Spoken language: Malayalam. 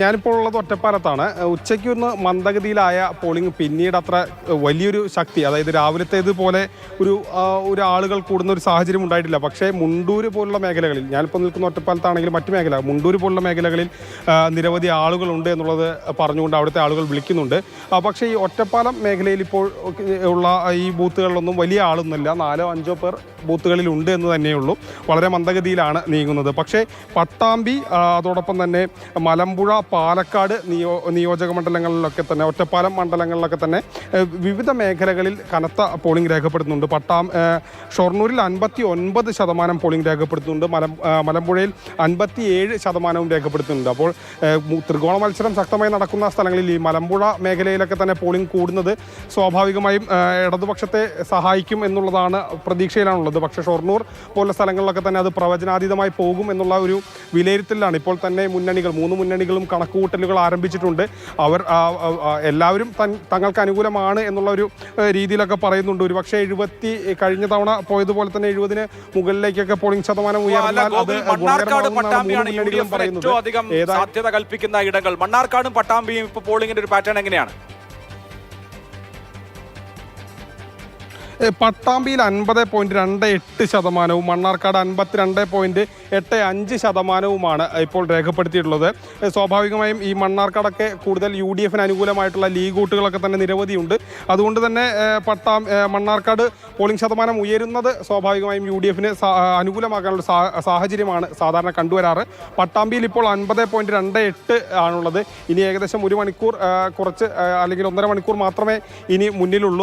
ഞാനിപ്പോൾ ഉള്ളത് ഒറ്റപ്പാലത്താണ്. ഉച്ചയ്ക്ക് ഒന്ന് മന്ദഗതിയിലായ പോളിംഗ് പിന്നീട് അത്ര വലിയൊരു ശക്തി, അതായത് രാവിലത്തേതുപോലെ ഒരു ആളുകൾ കൂടുന്ന ഒരു സാഹചര്യം ഉണ്ടായിട്ടില്ല. പക്ഷേ മുണ്ടൂര് പോലുള്ള മേഖലകളിൽ, ഞാനിപ്പോൾ നിൽക്കുന്ന ഒറ്റപ്പാലത്താണെങ്കിലും മറ്റു മേഖല മുണ്ടൂര് പോലുള്ള മേഖലകളിൽ നിരവധി ആളുകളുണ്ട് എന്നുള്ളത് പറഞ്ഞുകൊണ്ട് അവിടുത്തെ ആളുകൾ വിളിക്കുന്നുണ്ട്. പക്ഷേ ഈ ഒറ്റപ്പാലം മേഖലയിൽ ഇപ്പോൾ ഉള്ള ഈ ബൂത്തുകളിലൊന്നും വലിയ ആളൊന്നുമില്ല. 4-5 പേർ ബൂത്തുകളിൽ ഉണ്ട് എന്ന് തന്നെയുള്ളൂ. വളരെ മന്ദഗതിയിലാണ് നീങ്ങുന്നത്. പക്ഷേ പട്ടാമ്പി, അതോടൊപ്പം തന്നെ മലമ്പുഴ, പാലക്കാട് നിയോജക മണ്ഡലങ്ങളിലൊക്കെ തന്നെ, ഒറ്റപ്പാലം മണ്ഡലങ്ങളിലൊക്കെ തന്നെ വിവിധ മേഖലകളിൽ കനത്ത പോളിംഗ് രേഖപ്പെടുത്തുന്നുണ്ട്. ഷൊർണൂരിൽ 59% പോളിംഗ് രേഖപ്പെടുത്തുന്നുണ്ട്. മലമ്പുഴയിൽ 57% രേഖപ്പെടുത്തുന്നുണ്ട്. അപ്പോൾ ത്രികോണ മത്സരം ശക്തമായി നടക്കുന്ന സ്ഥലങ്ങളിൽ ഈ മലമ്പുഴ മേഖലയിലൊക്കെ തന്നെ പോളിംഗ് കൂടുന്നത് സ്വാഭാവികമായും ഇടതുപക്ഷത്തെ സഹായിക്കും എന്നുള്ളതാണ് പ്രതീക്ഷയിലാണുള്ളത്. പക്ഷേ ഷൊർണൂർ പോലുള്ള സ്ഥലങ്ങളിലൊക്കെ തന്നെ അത് പ്രവചനാതീതമായി പോകും എന്നുള്ള ഒരു വിലയിരുത്തലാണ്. ഇപ്പോൾ തന്നെ മൂന്ന് മുന്നണികളും കണക്കുകൂട്ടലുകൾ ആരംഭിച്ചിട്ടുണ്ട്. അവർ എല്ലാവരും തങ്ങൾക്ക് അനുകൂലമാണ് എന്നുള്ള ഒരു രീതിയിലൊക്കെ പറയുന്നുണ്ട്. ഒരുപക്ഷെ 70 കഴിഞ്ഞ തവണ പോയതുപോലെ തന്നെ 70-ന് മുകളിലേക്കൊക്കെ പോളിംഗ് ശതമാനം ഉയർന്നാൽ അത് സാധ്യത കൽപ്പിക്കുന്ന ഇടങ്ങൾ മണ്ണാർക്കാടും പട്ടാമ്പിയും ഇപ്പോൾ പോളിംഗിന്റെ ഒരു പാറ്റേൺ എങ്ങനെയാണ്? പട്ടാമ്പിയിൽ 50.28%, മണ്ണാർക്കാട് 52.85% ഇപ്പോൾ രേഖപ്പെടുത്തിയിട്ടുള്ളത്. സ്വാഭാവികമായും ഈ മണ്ണാർക്കാടൊക്കെ കൂടുതൽ UDF-ന് അനുകൂലമായിട്ടുള്ള ലീഗ് വോട്ടുകളൊക്കെ തന്നെ നിരവധിയുണ്ട്. അതുകൊണ്ട് തന്നെ മണ്ണാർക്കാട് പോളിംഗ് ശതമാനം ഉയരുന്നത് സ്വാഭാവികമായും UDF-ന് അനുകൂലമാക്കാനുള്ള സാഹചര്യമാണ് സാധാരണ കണ്ടുവരാറ്. പട്ടാമ്പിയിൽ ഇപ്പോൾ 50.28 ആണുള്ളത്. ഇനി ഏകദേശം 1 മണിക്കൂർ കുറച്ച് അല്ലെങ്കിൽ 1.5 മണിക്കൂർ മാത്രമേ ഇനി മുന്നിലുള്ളൂ.